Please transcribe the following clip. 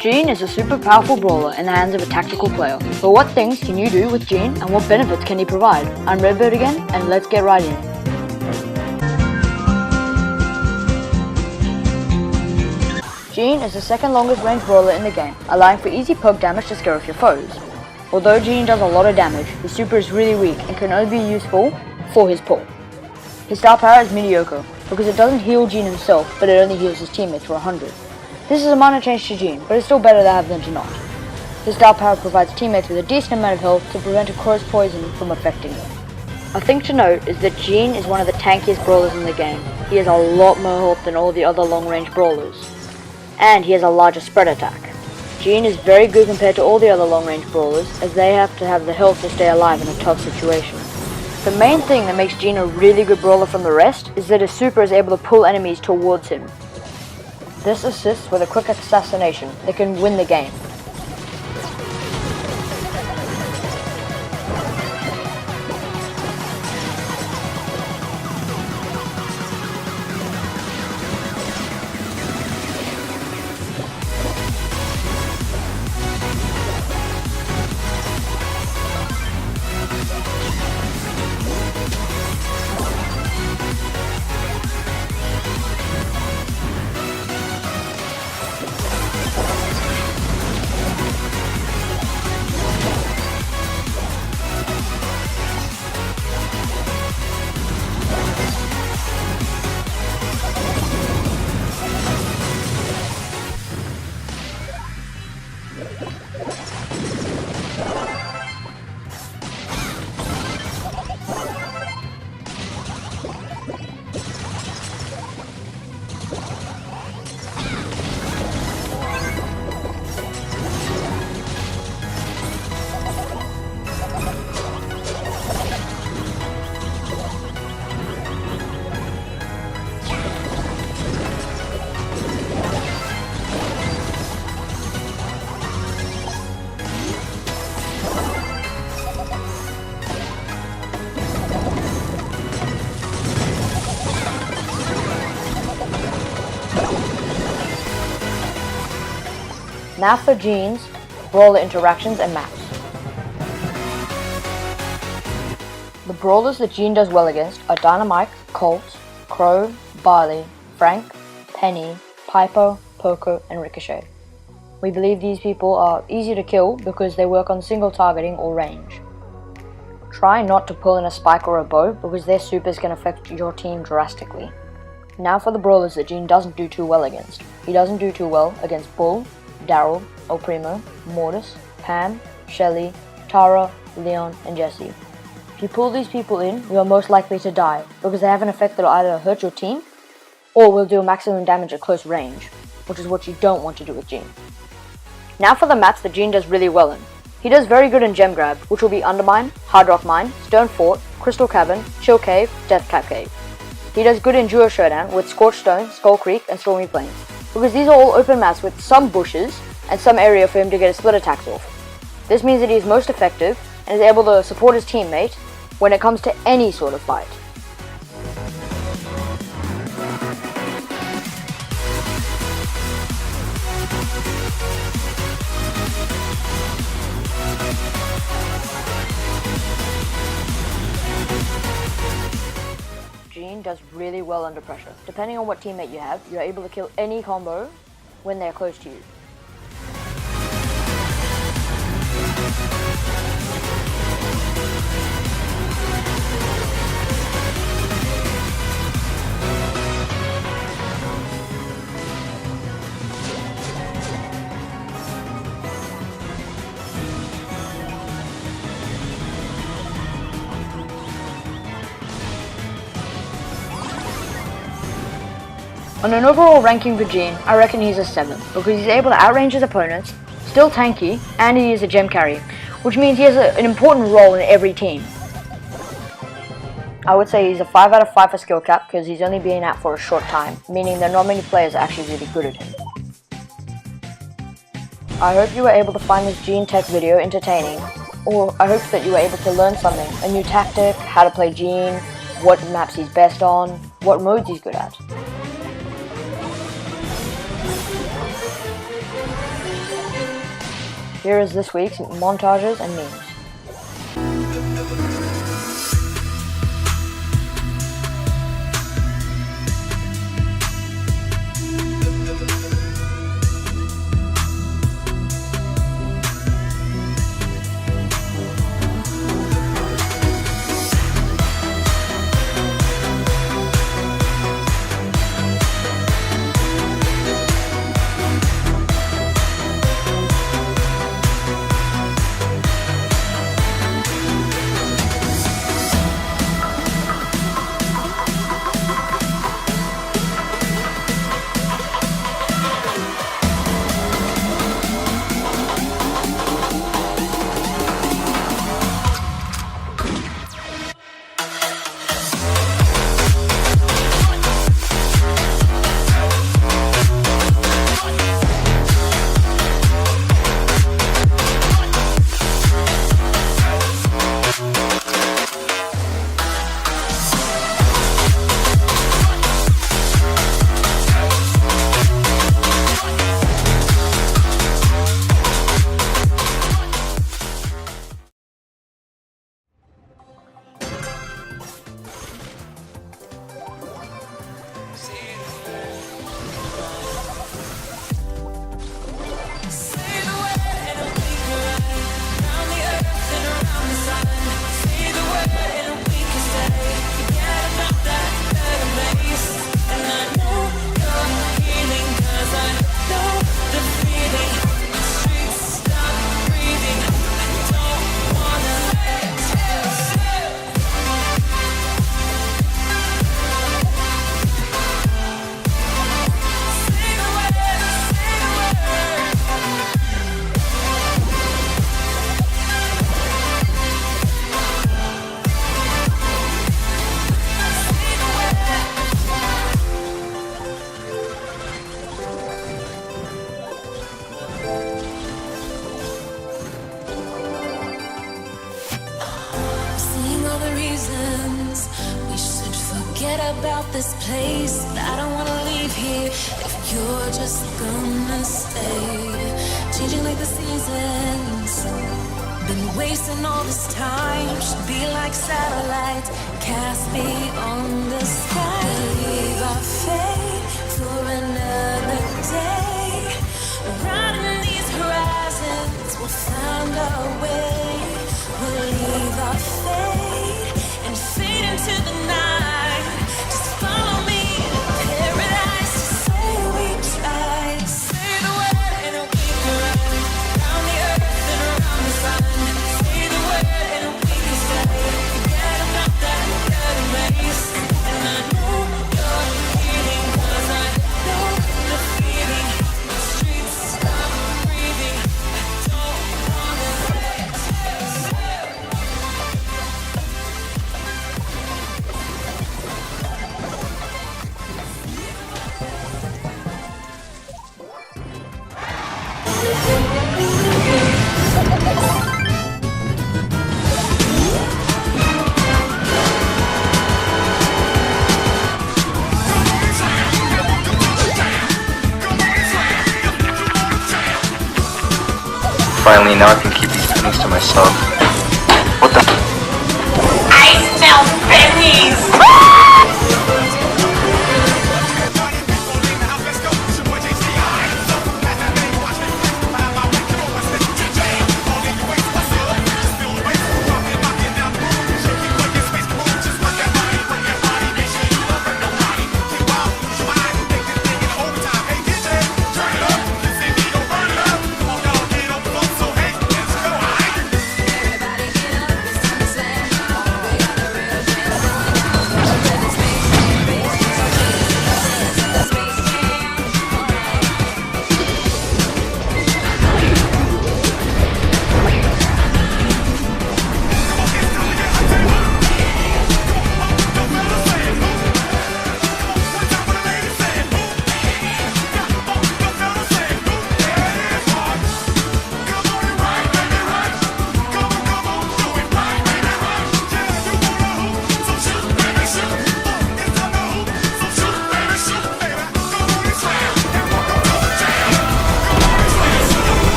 Gene is a super powerful brawler in the hands of a tactical player. But what things can you do with Gene and what benefits can he provide? I'm Redbird again, and let's get right in. Gene is the second longest range brawler in the game, allowing for easy poke damage to scare off your foes. Although Gene does a lot of damage, his super is really weak and can only be useful for his pull. His star power is mediocre, because it doesn't heal Gene himself, but it only heals his teammates for 100. This is a minor change to Gene, but it's still better to have than to not. His star power provides teammates with a decent amount of health to prevent a crow's poison from affecting them. A thing to note is that Gene is one of the tankiest brawlers in the game. He has a lot more health than all the other long-range brawlers. And he has a larger spread attack. Gene is very good compared to all the other long-range brawlers, as they have to have the health to stay alive in a tough situation. The main thing that makes Gene a really good brawler from the rest is that his super is able to pull enemies towards him. This assists with a quick assassination that can win the game. Now for Gene's brawler interactions and maps. The brawlers that Gene does well against are Dynamite, Colt, Crow, Barley, Frank, Penny, Piper, Poco, and Ricochet. We believe these people are easy to kill because they work on single targeting or range. Try not to pull in a spike or a bow because their supers can affect your team drastically. Now for the brawlers that Gene doesn't do too well against. He doesn't do too well against Bull, Daryl, El Primo, Mortis, Pam, Shelly, Tara, Leon, and Jesse. If you pull these people in, you are most likely to die because they have an effect that will either hurt your team or will deal maximum damage at close range, which is what you don't want to do with Gene. Now for the maps that Gene does really well in. He does very good in Gem Grab, which will be Undermine, Hard Rock Mine, Stone Fort, Crystal Cabin, Chill Cave, Death Cap Cave. He does good in Duo Showdown with Scorched Stone, Skull Creek, and Stormy Plains, because these are all open maps with some bushes and some area for him to get his split attacks off. This means that he is most effective and is able to support his teammate when it comes to any sort of fight. Gene does really well under pressure. Depending on what teammate you have, you are able to kill any combo when they are close to you. On an overall ranking for Gene, I reckon he's a 7, because he's able to outrange his opponents, still tanky, and he is a gem carry, which means he has an important role in every team. I would say he's a 5 out of 5 for skill cap, because he's only been out for a short time, meaning that not many players are actually really good at him. I hope you were able to find this Gene Tech video entertaining, or I hope that you were able to learn something, a new tactic, how to play Gene, what maps he's best on, what modes he's good at. Here is this week's montages and memes. We should forget about this place, but I don't wanna leave here if you're just gonna stay. Changing like the seasons, been wasting all this time. Should be like satellites cast beyond the sky. Leave our fate for another day. Riding these horizons, we'll find our way. We'll leave our fate and fade into the night. Just follow me to paradise. Just say we tried. Say the word and we can run around the earth and around the sun. Say the word and we can stay. Forget about that dirty race. And I know you're healing, 'cause I know the feeling. The streets stop breathing. I don't wanna let you. Finally, now I can keep these feelings to myself.